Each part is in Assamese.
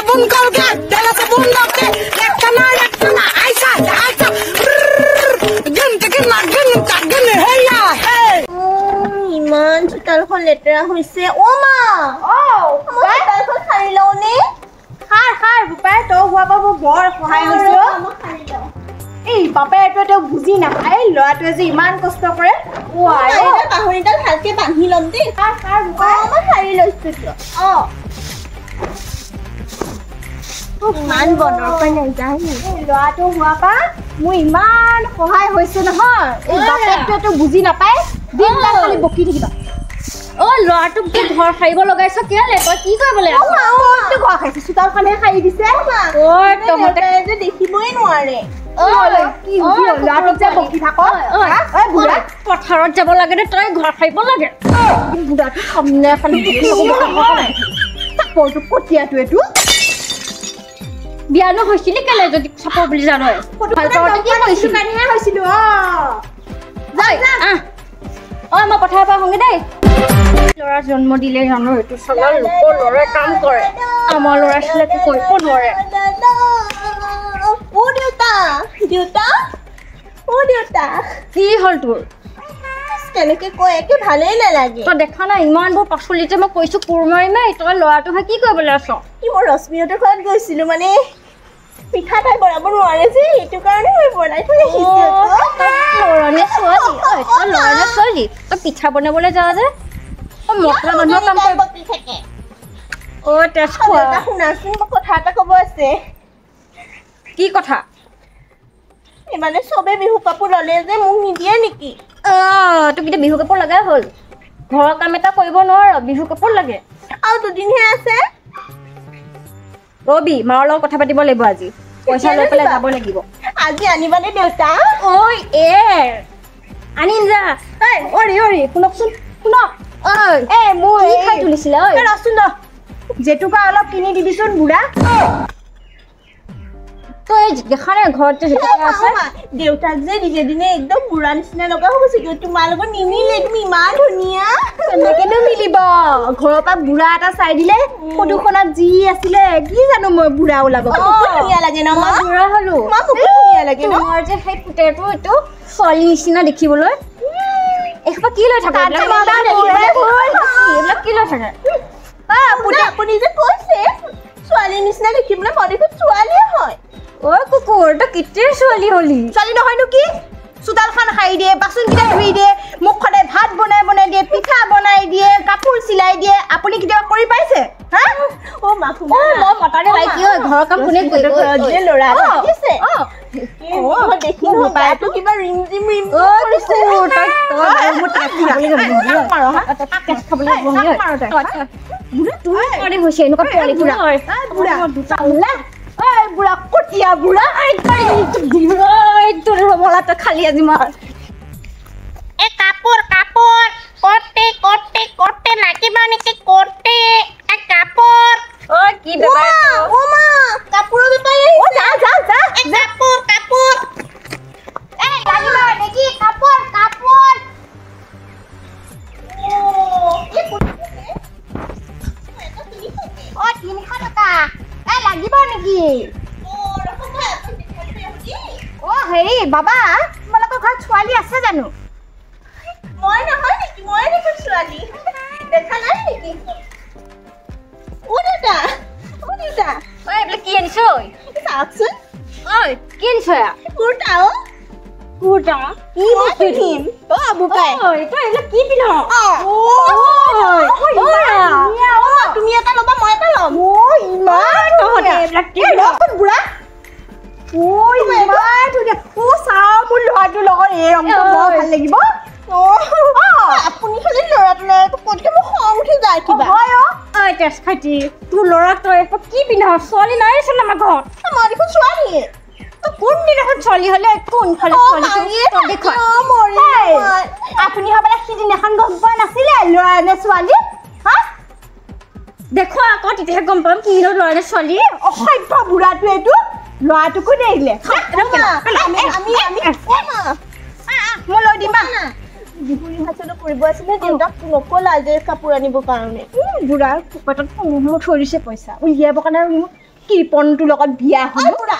sabun Colgate, dala sabun Lotte, lekana, aisa, ganta, heya, hey. ইমান চোতালখন লেতেৰা হৈছে ও মা মই চোতালখন সাৰি লওঁ নে খাৰ বুপাই তই হোৱা পাব বৰ সহায় হৈছে এই বাপে এইটো বুজি নাপায় ল'ৰাটোৱে যে ইমান কষ্ট কৰে পাহৰিডাল ভালকে বান্ধি ল'ম দেই খাৰ বুপাই মই সাৰি লৈছো ইমান বনৰ পৰা নাযায় ল'ৰাটো হোৱা পা মোৰ ইমান সহায় হৈছে নহয় এই বাপেটোৱেতো বুজি নাপায় দিনডাল খালি বকি থাকিবা ল'ৰাটোক যে ঘৰ সাৰিব লগাইছ কেলে তই কি কৰিবলৈ ঘৰ খাইছে চোতালখনহে সাৰি দিছে তহঁতে যে দেখিবই নোৱাৰে ল'ৰাটোক যে বকি থাক পথাৰত যাব লাগে নে তই ঘৰ সাৰিব লাগে বুঢ়াটো সামনে খালি চাপৰটো কটীয়াটো এইটো বিয়ানো হৈছিলি কেলে যদি চাপৰ বুলি জানো ভাল পাওঁতে কি কৰিছো কাৰণেহে হৈছিলো মই পথাৰৰ পৰা আহোঁগে দেই ল'ৰা জন্ম দিলে জানো এইটো চলাৰ লোকৰ ল'ৰাই কাম কৰে আমাৰ ল'ৰা ছোৱালীকে কৰিব নোৱাৰে দেউতা কি হ'ল তোৰ কেনেকে কয় একে ভালেই নালাগে তই দেখা নাই ইমানবোৰ পাচলি যে মই কৈছো কোৰ মাৰি মাৰি তই ল'ৰাটোহে কি কৰিবলৈ আছ মই ৰশ্মিহঁতৰ ঘৰত গৈছিলো মানে পিঠা তাই বনাব নোৱাৰে যে সেইটো কাৰণে মই বনাই থৈ আহিছো ল'ৰানে ছোৱালী তই পিঠা বনাবলৈ যাৱ যে মকলা মানুহৰ কাম কৰিব থাকে তেজ খোৱা শুনাচোন মই কথা এটা ক'ব আছে কি কথা মানে চবে বিহু কাপোৰ ল'লে যে মোক নিদিয়ে নেকি তোক এতিয়া বিহু কাপোৰ লগাই হ'ল ঘৰৰ কাম এটা কৰিব নোৱাৰ বিহু কাপোৰ লাগে আৰু দুদিনহে আছে ৰবি মাৰ লগত কথা পাতিব লাগিব আজি পইচা লৈ পেলাই যাব লাগিব আজি আনিবানে দেউতা আনিম যা শুনকচোন শুনক মোৰ কি খাই তুলিছিলে ৰচোন জেতুকা অলপ কিনি দিবিচোন বুঢ়া তই দেখা নাই ঘৰত যে জেতুকা আছে দেউতাক যে দিনে দিনে একদম বুঢ়া নিচিনা লগা হৈ গৈছে তোমাৰ লগত নিমিলে তুমি ইমান ধুনীয়া কেনেকেনো মিলিব ঘৰৰ পৰা বুঢ়া এটা চাই দিলে ফটোখনত যি আছিলে কি জানো মই বুঢ়া ওলাব ধুনীয়া লাগে ন মই বুঢ়া হলো ধুনীয়া লাগে ন তোমাৰ যে সেই পুতেৰটো এইটো ছোৱালী নিচিনা দেখিবলৈ এসোপা কি লৈ থাকা এইবিলাক কি লৈ থাকে আপুনি যে কৈছে ছোৱালী নিচিনা দেখিবলৈ মই দেখোন ছোৱালীয়ে হয় কুকুৰ তই কেতিয়া ছোৱালী হলি ছোৱালী নহয়নো কি চোতালখন সাৰি দিয়ে বাচন কেইটা ধুই দিয়ে মোক সদায় ভাত বনাই দিয়ে পিঠা বনাই দিয়ে কাপোৰ চিলাই দিয়ে আপুনি কেতিয়াবা কৰি পাইছে মই মতাৰে কি হয় ঘৰৰ কাম কোনে কৰিব ল'ৰা দেখি পায়তো কিবা ৰিম জিম ৰিম বুঢ়া কটীয়া বুঢ়া খালি আজি মাৰ কাপোৰ কৰতে নাকিবা নেকি কৰতে কাপোৰ কি কাপোৰৰ বেপাৰী কাপোৰ নেকি কাপোৰ লাগিব নেকি হেৰি বাবা তোমালোকৰ ঘৰত ছোৱালী আছে জানো মই নহয় নেকি মই দেখোন ছোৱালী দেখা নাই নেকি দেউতা এইবিলাক কি আনিছ চাওকচোন কি আনিছ কুৰ্তা কি পিন্ধিম বুপাই তই এইবিলাক কি পিন্ধ তুমি এটা ল'বা মই এটা ল'ম এইবিলাক কি বুঢ়া চাও মোৰ ল'ৰাটোৰ লগত এই ৰংটো বৰ ভাল লাগিব আপুনি খালি ল'ৰাটো ক'তকে মোৰ খং উঠি যায় কিবা তেজ খাইটি তোৰ ল'ৰাক তই কি পিন্ধ ছোৱালী নাই চোন আমাৰ ঘৰত মই দেখোন ছোৱালীয়ে কোনদিনাখন ছোৱালী হ'লে কোনফালে আপুনি হ'বলে সিদিনাখন গম পোৱা নাছিলে ল'ৰা নে ছোৱালী দেখো আকৌ তেতিয়াহে গম পাম কি ল'ৰা নে ছোৱালী অসভ্য বুঢ়াটো এইটো ল'ৰাটোকো দেৰিলে মই লৈ দিম বিহু ৰিহাৰ্চেলো কৰিব আছিলে দেউতাক নকলা যে কাপোৰ আনিবৰ কাৰণে বুঢ়াৰ পকেটত থৈ দিছে পইচা উলিয়াবৰ কাৰণে কৃপণটোৰ লগত বিয়া ঐ বুঢ়া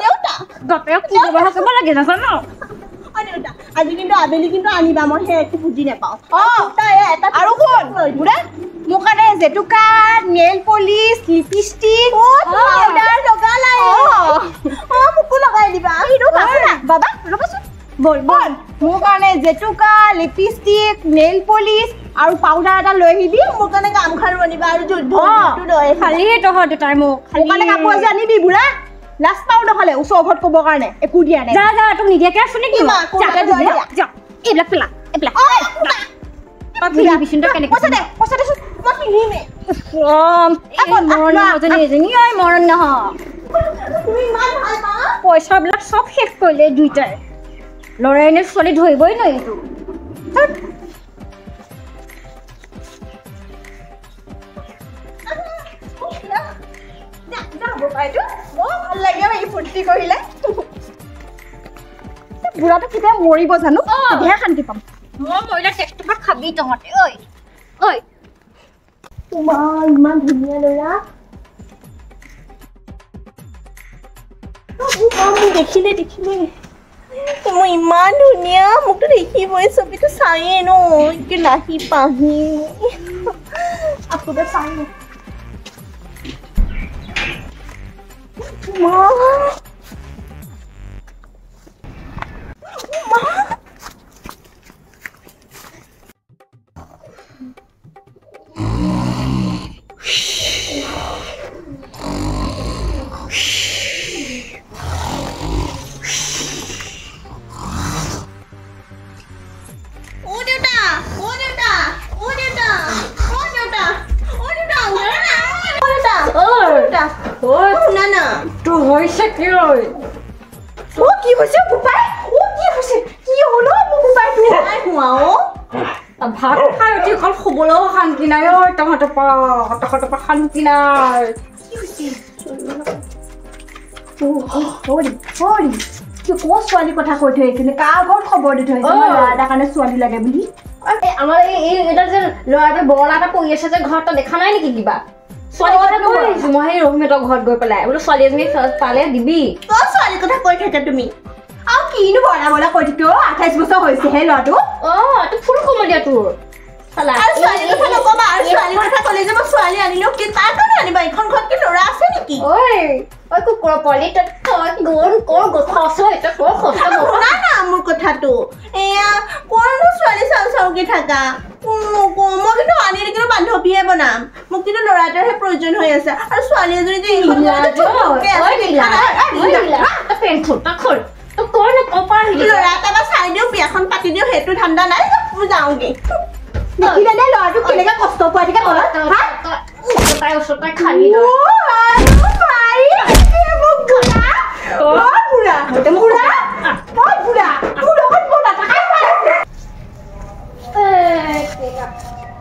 দেউতা বাপেক কি ব্যৱহাৰ কৰিব লাগে নাজানো দেউতা আজি কিন্তু আবেলি কিন্তু আনিবা মই সেই একো বুজি নাপাওঁ আৰু কোন বুঢ়া মোৰ কাৰণে জেতুকা নেইল পলিচ লিপষ্টিক পাউডাৰ লগালাই মোকো লগাই দিবা বাবা ৰ'বচোন বল মোৰ কাৰণে জেতুকা লিপষ্টিক নেইল পলিচ আৰু পাউডাৰ এটা লৈ আহিবি মোৰ কাৰণে গামখাৰু আনিবা আৰু যুদ্ধ খালি তহঁত দেউতাই মোক মোৰ কাৰণে কাপোৰ এযোৰ আনিবি বুঢ়া লাজ পাওঁ নহ'লে ওচৰ ঘৰত ক'বৰ কাৰণে একো দিয়া নাই যা তোক নিদিয়াকে আছো নেকি এইবিলাক পেলা এইবিলাক পইচা দেচোন মই কিনিমে মৰণ নহয় তুমি ইমান ভাল পা পইচাবিলাক চব শেষ কৰিলে দুইটাই ল'ৰাই নে ছোৱালী ধৰিবই নোৱাৰি এইটো ভাল লাগে এই ফূৰ্তি কৰিলে বুঢ়াটো কেতিয়া মৰিব জানো তেতিয়াহে শান্তি পাম মই মৰিলে টেষ্টটো খাবি তহঁতে ঐ তোমাৰ ইমান ধুনীয়া ল'ৰা দেখিলে মই ইমান ধুনীয়া মোকতো দেখিবই ছবিটো চায়ে ন কি নাহি পাহি আকৌ চাই ভাত খাই উঠি অকল শুবলৈও শান্তি নাই তহঁতৰ পৰা শান্তি নাই ছোৱালীৰ কথা কৈ থৈ আহিছিলে কাৰ ঘৰত খবৰ দি থৈ আহিছে ল'ৰা কাৰণে ছোৱালী লাগে বুলি আমাৰ এইটা যে ল'ৰাটোৱে বৰলা এটা পৰি আছে যে ঘৰত দেখা নাই নেকি কিবা ছোৱালী কথা কৈ আহিছো মই সেই ৰহিমেতৰ ঘৰত গৈ পেলাই বোলো ছোৱালী এজনী পালে দিবি ছোৱালীৰ কথা কৈ থাকা তুমি আৰু কিনো বলা কৈ থাকিব 28 বছৰ হৈছেহে ল'ৰাটো তোক ফুল কমলীয়া তোৰ ছোৱালীৰ কথা ক'লে যে মই ছোৱালী আনিলো কি তাৰ কাৰণে আনিবা এইখন ঘৰত কি ল'ৰা আছে নেকি কুকুৰৰ পোৱালি শুনা না মোৰ কথাটো এয়া কৰনো ছোৱালী চাউকে থাকা মই কিন্তু আনি কিন্তু বান্ধৱীহে বনাম মোক কিন্তু ল'ৰা এটাৰহে প্ৰয়োজন হৈ আছে আৰু ছোৱালী এজনী যে ল'ৰা এটা বা চাই দিওঁ বিয়াখন পাতি দিওঁ সেইটো ঠাণ্ডা নাই যাওঁগে দেখিলে নে ল'ৰাটোক কেনেকে কষ্ট পোৱা থাকে ঘৰত খালি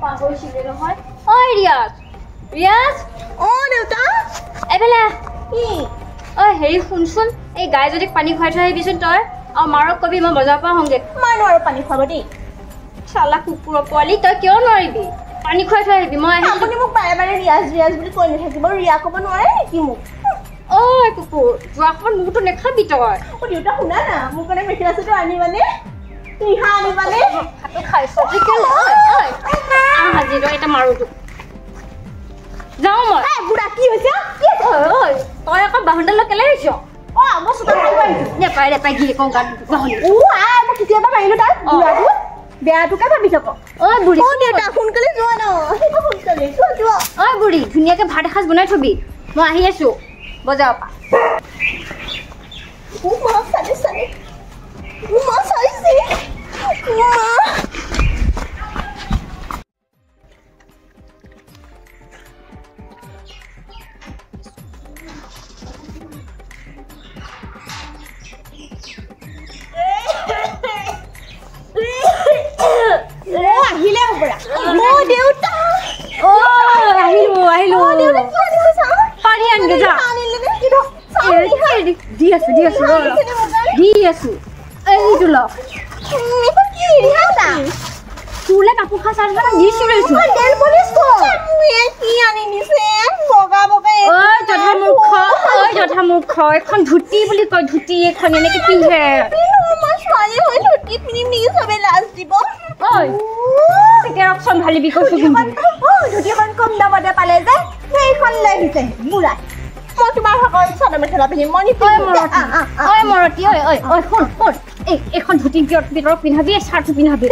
পাহৰিছিলে নহয় ৰিয়াজ দেউতা এইফালে হেৰি শুনচোন এই গাইজনীক পানী খুৱাই থৈ আহিবিচোন তই আৰু মাৰক কবি মই বজাৰৰ পৰা আহোঁগে মই নোৱাৰো পানী খুৱাব দেই চালা কুকুৰৰ পোৱালি তই কিয় নোৱাৰিবি পানী খুৱাই থৈ আহিবি মই আপুনি মোক বাৰে বাৰে ৰিয়াজ বুলি কৈ নাথাকিব ৰিয়া ক'ব নোৱাৰে নেকি মোক কুকুৰ যোৱা সময়ত মোকতো নেখাবি তই দেউতা শুনা না মোৰ কাৰণে মেখেলা চাদৰ আনিবানে ৰিহা আনিবানে হাজি তই এটা মাৰো তোক যাওঁ মই বুঢ়া কি হৈছে তই আকৌ বাহুণ্ডালৈ কেলে আহিছ মই চোতাল সাৰিব আহিছো নেপাই গিয়ে কওঁ গাত বাহুণ্ডি মই কেতিয়াবা মাৰিলো তাক বুঢ়াটো বেয়াটোকে ভাবি থাক বুঢ়ী দেউতা সোনকালে যোৱা ন সোনকালে যোৱা বুঢ়ী ধুনীয়াকে ভাত এসাঁজ বনাই থবি মই আহি আছো বজাৰৰ পৰা আহিলে হ'বৰা দেউতা আহিলো পানী আনগে যা দি আছো এইটো ল তোলে কাপোৰ খাই চাই দিছো কি আনি দিছে বগা বগা মোক এখন ধুতি বুলি কয় ধুতি এখন এনেকে পিন্ধে মই ছোৱালী হৈ ধুতি পিন্ধিম নেকি চবে লাজ দিব ঐ কেৰকচোন ঢালিবি কৈছো কিন্তু ধুতিখন কম দামতে পালে যে সেইখন লৈ আহিছে বুঢ়া মই তোমাৰ ভাগৰ চাদৰ মেখেলা পিন্ধিম মই ঐ মৰতি ঐ শুন এইখন ধুতিৰ ভিতৰত পিন্ধাবি চাৰ্টটো পিন্ধাবি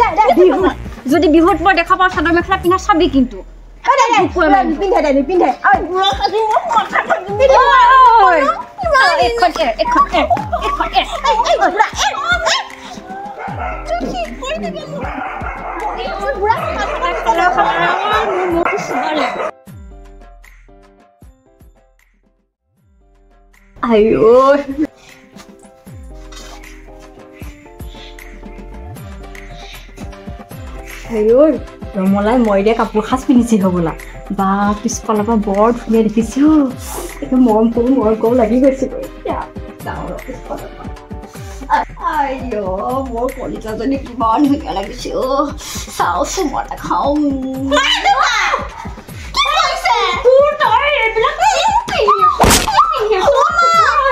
যদি বিহুত মই দেখা পাওঁ চাদৰ মেখেলা পিন্ধা চাবি কিন্তু পিন্ধে আইও ৰমলাই মই দিয়া কাপোৰ সাজ পিন্ধিছে হ'বলা বা পিছফালৰ পৰা বৰ ধুনীয়া দেখিছো একদম মৰম কৰো লাগি গৈছে আইও মোৰ কলিজাজনী কিমান ধুনীয়া লাগিছে চাওচোন মই খাওঁ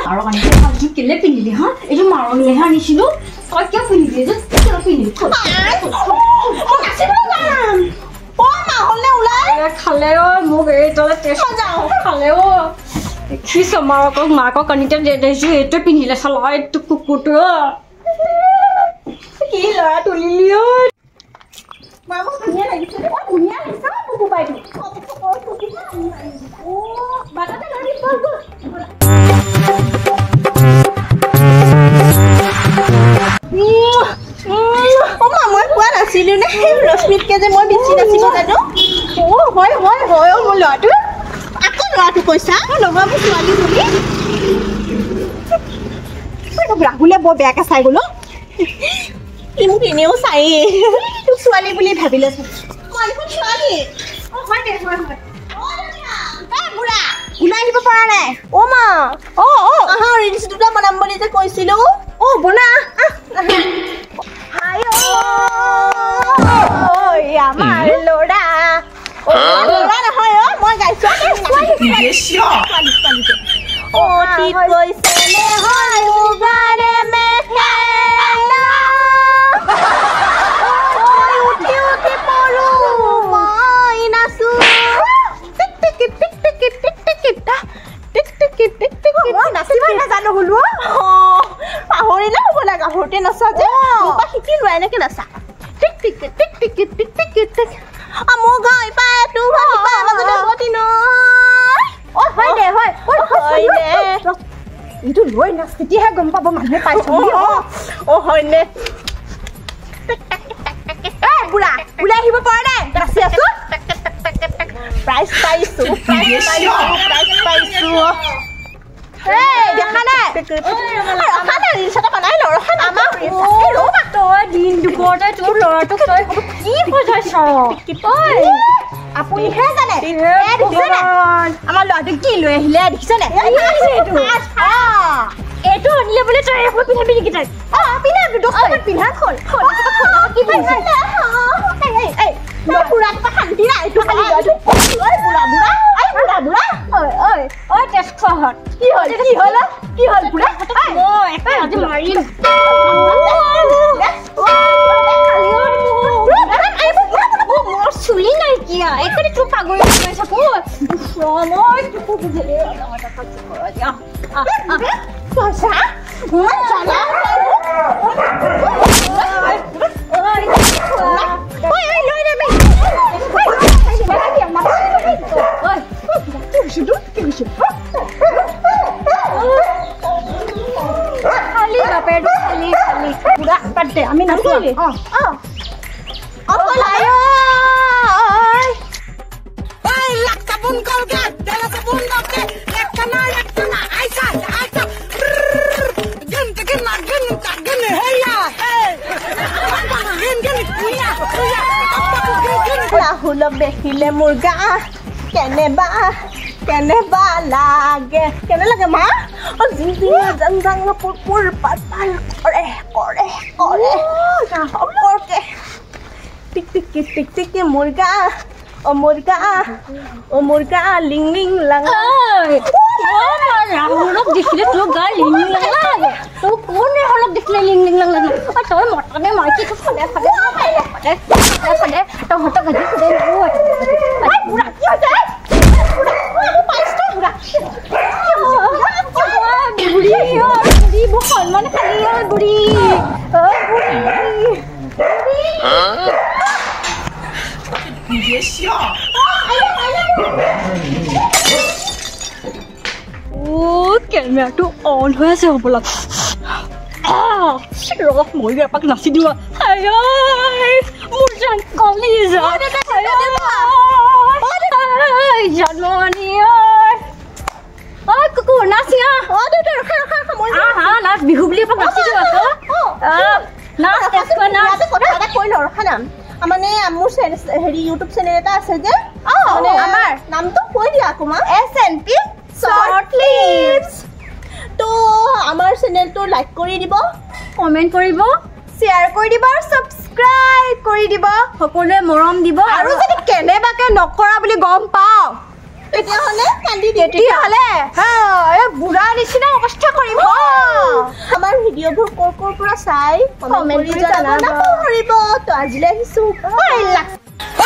আৰু কালি কেলে পিন্ধিলি হা এইটো মাৰণিলেহে আনিছিলো তই কিয় পিন্ধিলি কিয় পিন্ধিলি খালে মোক এই তলে খালেও দেখিছ মাকক কানিতে দেখিছো এইটোৱে পিন্ধিলে চালা এইটো কুকুৰটো কি ল'ৰা তুলিলি ধুনীয়া লাগিছে ধুনীয়া লাগিছে বাইদেউ মই কোৱা নাছিলো নে ৰশ্মিতকে যে মই বেছি নাছিলো জানো হয় মোৰ ল'ৰাটো আকৌ ল'ৰাটো কৈছা নহয় মোৰ ছোৱালী বুলি ৰাহুলে বৰ বেয়াকে চাই গ'লো সি মোক এনেও চায়েই তোক ছোৱালী বুলি ভাবিলে মই ছোৱালী বুঢ়া ওলাই আহিব পৰা নাই মা ৰিলচ দুটা বনাম বুলি যে কৈছিলো বনা আমাৰ ল'ৰা ল'ৰা নহয় মই গাইছো অতীত গৈছে উঠি উঠি পৰো মই নাচো নাজানো হলো পাহৰিলে হ'বলা গাভৰুতে নচা যে শিকি লোৱা এনেকে নাচা টিক টিক টিক টিক টিক টিক টিক মোৰ গাই পাই তোৰ মাজতে বতি নয় হয় দে এইটো লৈ নাচ তেতিয়াহে গম পাব মানুহে পাইছো হয়নে বুঢ়া ওলাই আহিব পৰা নাই নাচি আছো প্ৰাইজ পাইছো দেখা নাই বনাই লওঁ তই দিন দুপৰতে তোৰ ল'ৰাটোক তই কি সজাইছ আপুনিহে জানে আমাৰ ল'ৰাটোক কি লৈ আহিলে দেখিছেনে এইটো আনিলে বোলে তই এখন পিন্ধাবি নেকি তাই পিন্ধা খোল শান্তি নাই এইটো খালি বুঢ়া তেজ খোৱাহঁত কি হ'ল বুঢ়া আজি মাৰিম মোৰ চুলি নাইকিয়া এইকাৰণে তোৰ পাগৰি কৰি থাকো আমি নাচো ৰাহুলক দেখিলে মোৰ গা কেনেবা লাগে কেনে লাগে মা টিক মুৰ্গা মুৰ্গা লিং লিং লাং ৰাহুলক দেখিলে তোৰ গা লিং লিং লাগে তোৰ কোনে হলক দেখিলে লিং লিং লাগে তই মটানে মাইকি ফলে ফলে ফলে তই হট গাজি ফুলে ঐ বুঢ়া কি হৈছে পাইছো বুঢ়া বুঢ়ী বুঢ়ী সন্মান খালি বুঢ়ী কেমেৰাটো অন হৈ আছে হ'বলা ৰস মই এপাক নাচি দিওঁ মোৰ জান কলিজা জন্মনি কুকুৰ নাচি নাচ বিহু বুলি এপাক নাচি দিওঁ নাচ কথা এটা কৈ লওঁ ৰখা নাম মানে মোৰ হেৰি ইউটিউব চেনেল এটা আছে যে আমাৰ নামটো কৈ দিয়া আকৌ মা SNP Short Clips তো আমাৰ চেনেলটো লাইক কৰি দিব কমেন্ট কৰিব শ্বেয়াৰ কৰি দিব আৰু সাবস্ক্ৰাইব কৰি দিব সকলোৱে মৰম দিব আৰু যদি কেনেবাকে নকৰা বুলি গম পাও তেতিয়াহ'লে কান্দি দিয়ে তেতিয়াহ'লে এই বুঢ়া নিচিনা অৱস্থা কৰিম আমাৰ ভিডিঅ'বোৰ ক'ৰ পৰা চাই কমেন্ট কৰি জনাব নাপাহৰিব তো আজিলৈ আহিছো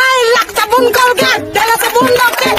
Ay, la sabun colgate, de la sabun loque.